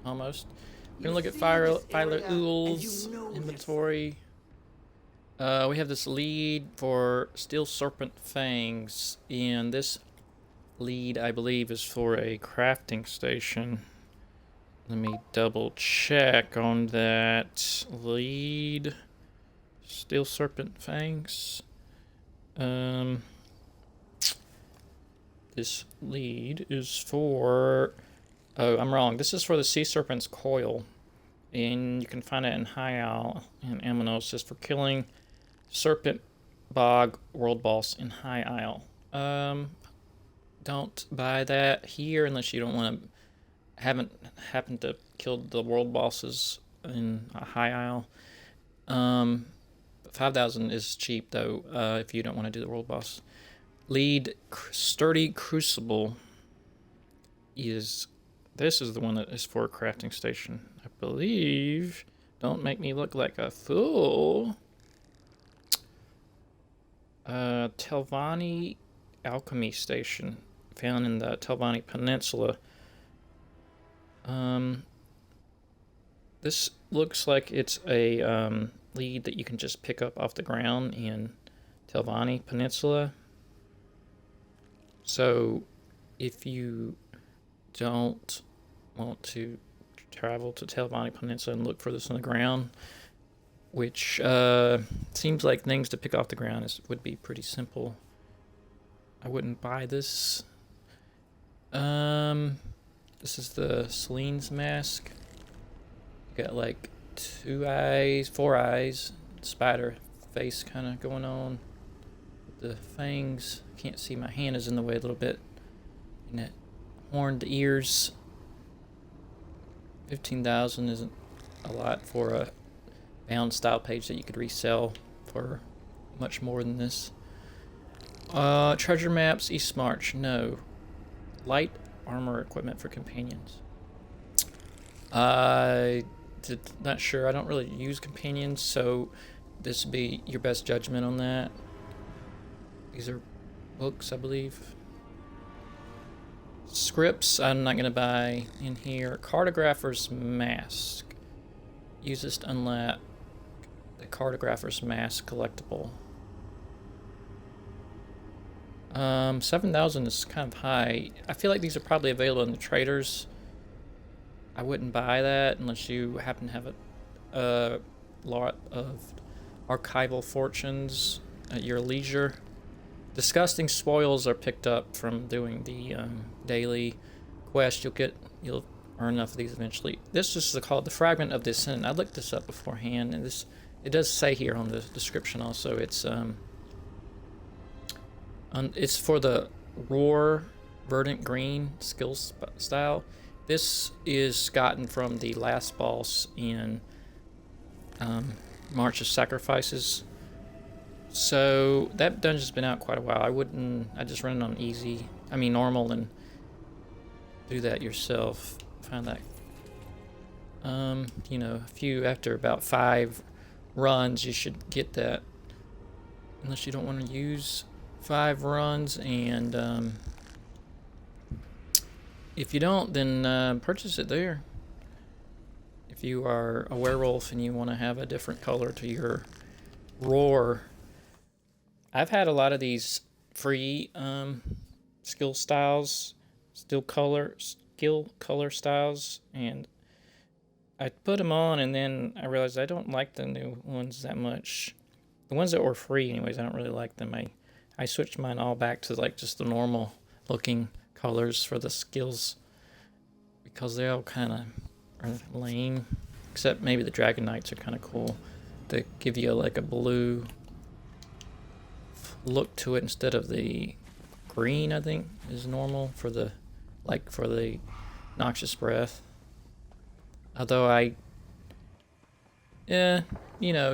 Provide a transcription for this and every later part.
almost. We're gonna look at Fire Ool's inventory. We have this lead for Steel Serpent Fangs, and this lead, I believe, is for a crafting station. Let me double check on that lead. Steel Serpent Fangs. This lead is for... Oh, I'm wrong. This is for the Sea Serpent's Coil. And you can find it in High Isle in Amanos. It's for killing Serpent Bog World Boss in High Isle. Don't buy that here unless you don't want to... Haven't happened to kill the world bosses in a High Isle. 5,000 is cheap though, if you don't want to do the world boss. Lead Sturdy Crucible is... This is the one that is for a crafting station, I believe. Don't make me look like a fool. Telvanni Alchemy Station, found in the Telvanni Peninsula. This looks like it's a lead that you can just pick up off the ground in Telvanni Peninsula. So if you don't want to travel to Telvanni Peninsula and look for this on the ground, which seems like things to pick off the ground would be pretty simple, I wouldn't buy this. This is the Selene's mask. Got like 2 eyes, 4 eyes, spider face kind of going on. The fangs, can't see, my hand is in the way a little bit. And that horned ears. 15,000 isn't a lot for a bound style page that you could resell for much more than this. Treasure maps, East March, no. Light armor equipment for companions. Not sure. I don't really use companions, so this would be your best judgment on that. These are books, I believe. Scripts, I'm not going to buy in here. Cartographer's Mask. Use this to unlock the Cartographer's Mask collectible. 7,000 is kind of high. I feel like these are probably available in the traders. I wouldn't buy that unless you happen to have a lot of archival fortunes at your leisure. Disgusting spoils are picked up from doing the daily quest. You'll earn enough of these eventually. This is called the Fragment of the Ascendant. I looked this up beforehand, and it does say here on the description also. It's for the Roar Verdant Green skill style. This is gotten from the last boss in March of Sacrifices. So that dungeon's been out quite a while. I just run it on easy, normal, and do that yourself. Find that, after about 5 runs, you should get that. Unless you don't want to use 5 runs, and if you don't, then purchase it there. If you are a werewolf and you want to have a different color to your roar. I've had a lot of these free skill color styles, and I put them on, and then I realized I don't like the new ones that much. The ones that were free anyways, I don't really like them. I switched mine all back to like just the normal looking colors for the skills, because they all kind of are lame, except maybe the Dragon Knights are kind of cool. They give you like a blue look to it instead of the green, I think is normal for the Noxious Breath. Although you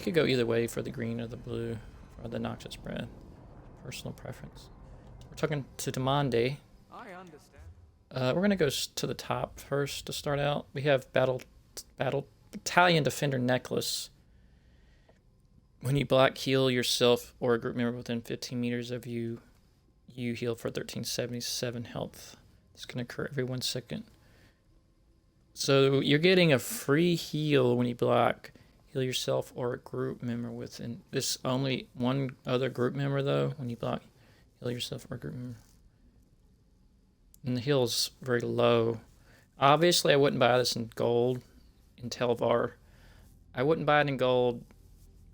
could go either way for the green or the blue or the Noxious Breath. Personal preference. We're talking to Demande. I understand. We're gonna go to the top first to start out. We have Battle Battalion Defender Necklace. When you black heal yourself or a group member within 15 meters of you, you heal for 1377 health. This can occur every 1 second. So you're getting a free heal when you block. Heal yourself or a group member with. And this only one other group member though. When you block, heal yourself or a group member. And the heal's very low. Obviously, I wouldn't buy this in gold in Telvar. I wouldn't buy it in gold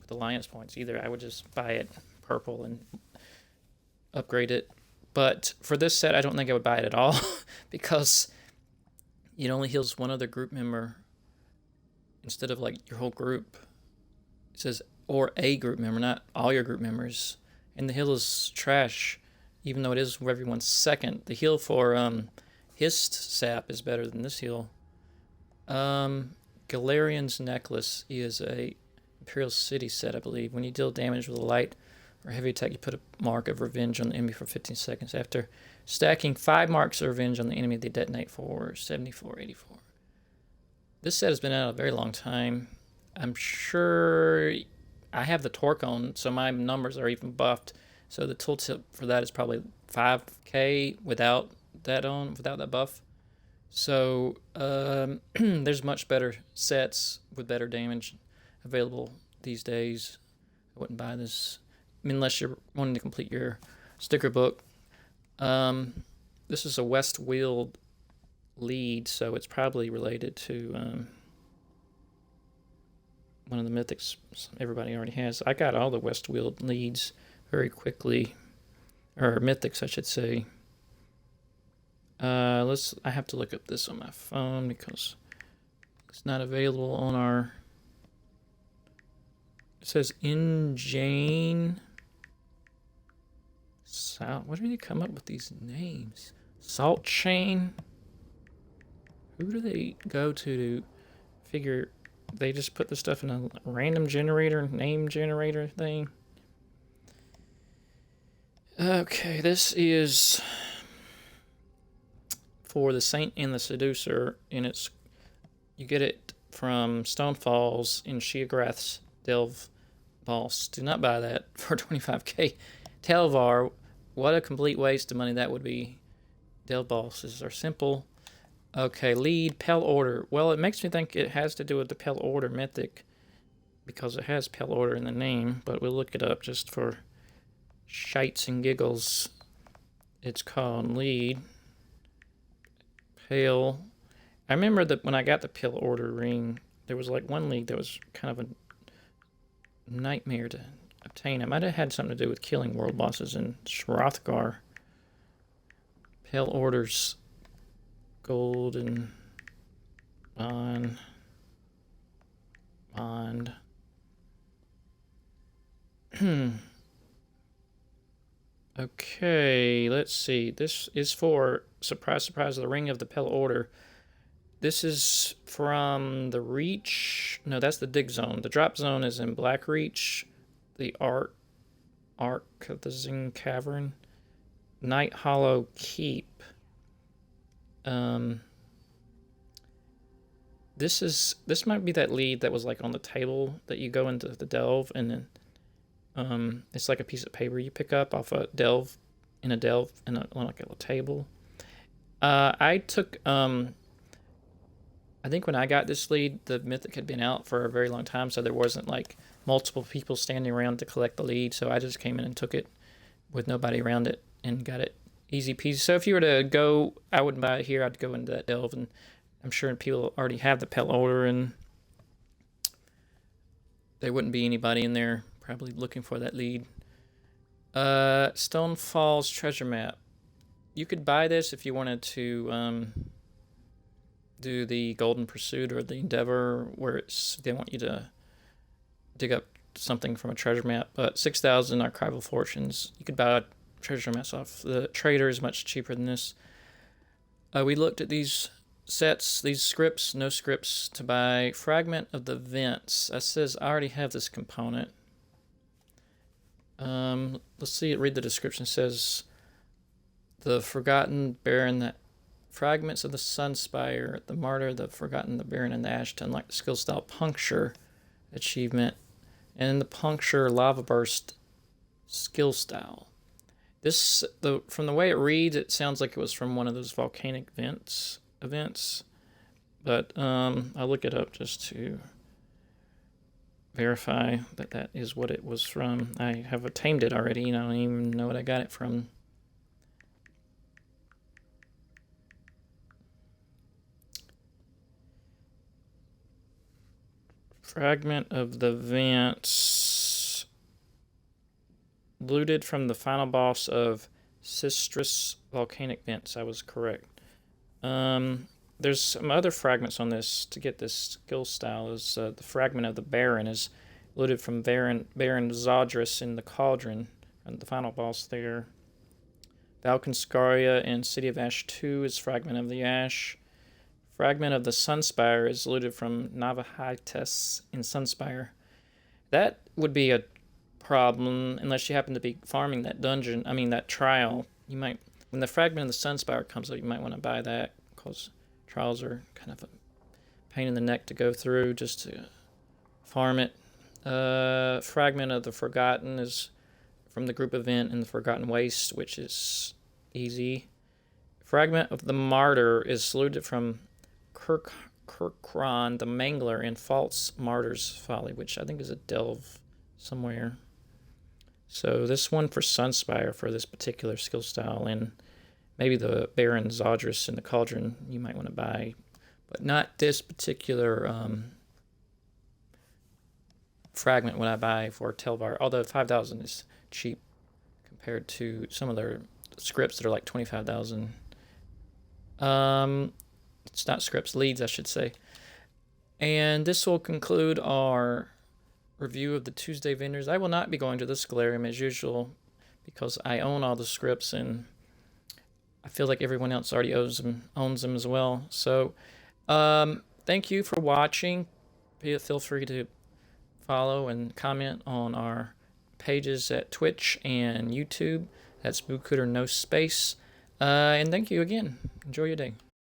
with alliance points either. I would just buy it purple and upgrade it. But for this set, I don't think I would buy it at all because it only heals one other group member instead of like your whole group. It says or a group member, not all your group members. And the heal is trash, even though it is everyone's second. The heal for Hist Sap is better than this heal. Galarian's Necklace is a Imperial City set, I believe. When you deal damage with a light or heavy attack, you put a mark of revenge on the enemy for 15 seconds. After stacking 5 marks of revenge on the enemy, they detonate for 7484. This set has been out a very long time. I'm sure I have the torque on, so my numbers are even buffed. So the tooltip for that is probably 5k without that on, without that buff. So there's much better sets with better damage available these days. I wouldn't buy this unless you're wanting to complete your sticker book. This is a West Weald lead, so it's probably related to one of the mythics everybody already has. I got all the West Weald leads very quickly, or mythics, I should say. I have to look up this on my phone because it's not available on our. It says in Jane. What do they come up with these names? Salt Chain. Who do they go to figure? They just put the stuff in a random generator, name generator thing. Okay, this is for the Saint and the Seducer, and you get it from Stonefalls in Sheograth's Delve Boss. Do not buy that for 25k. Telvar, what a complete waste of money that would be. Delve Bosses are simple. Okay, lead, Pale Order. Well, it makes me think it has to do with the Pale Order mythic because it has Pale Order in the name, but we'll look it up just for shites and giggles. It's called lead. Pale. I remember that when I got the Pale Order ring, there was like one league that was kind of a nightmare to obtain. It might have had something to do with killing world bosses in Shrothgar. Pale Order's golden bond. Okay, let's see. This is for, surprise, surprise, the Ring of the Pale Order. This is from the Reach. No, that's the dig zone. The drop zone is in Black Reach. The Ark of the Zing Cavern. Night Hollow Keep. This might be that lead that was like on the table that you go into the delve, and then it's like a piece of paper you pick up off a delve on like a table. I took I think when I got this lead, the mythic had been out for a very long time, so there wasn't like multiple people standing around to collect the lead, so I just came in and took it with nobody around it and got it easy peasy. So if you were to go, I wouldn't buy it here, I'd go into that delve, and I'm sure people already have the Pale Order, and there wouldn't be anybody in there probably looking for that lead. Stone Falls Treasure Map. You could buy this if you wanted to do the Golden Pursuit or the Endeavor, where they want you to dig up something from a treasure map. But 6,000 Archival Fortunes. You could buy treasure maps off the trader, is much cheaper than this. We looked at these sets, these scripts, no scripts to buy. Fragment of the Vents. That says I already have this component. Let's see, read the description. It says the Forgotten Baron, that fragments of the Sunspire, the Martyr, the Forgotten, the Baron, and the Ash to unlock the skill style Puncture achievement, and the Puncture Lava Burst skill style. This, from the way it reads, it sounds like it was from one of those volcanic events, But I'll look it up just to verify that that is what it was from. I have tamed it already, and I don't even know what I got it from. Fragment of the vents looted from the final boss of Sistrus Volcanic Vents. I was correct. There's some other fragments on this to get this skill style. Is the fragment of the Baron is looted from Baron Zodrus in the Cauldron, and the final boss there. Valkenscaria in City of Ash 2 is fragment of the Ash. Fragment of the Sunspire is looted from Navahites in Sunspire. That would be a problem unless you happen to be farming that dungeon. I mean that trial. You might, when the fragment of the Sunspire comes up, you might want to buy that because trials are kind of a pain in the neck to go through just to farm it. Fragment of the Forgotten is from the group event in the Forgotten Waste, which is easy. Fragment of the Martyr is looted from Kirkron the Mangler in False Martyr's Folly, which I think is a delve somewhere. So this one for Sunspire for this particular skill style, and maybe the Baron Zodrus in the Cauldron you might want to buy, but not this particular fragment when I buy for Telvar, although 5,000 is cheap compared to some of their scripts that are like 25,000. It's not scripts, leads, I should say. And this will conclude our review of the Tuesday vendors. I will not be going to the Scalarium as usual because I own all the scripts and I feel like everyone else already owns them as well. So thank you for watching. Feel free to follow and comment on our pages at Twitch and YouTube. That's Bookooter No Space. And thank you again. Enjoy your day.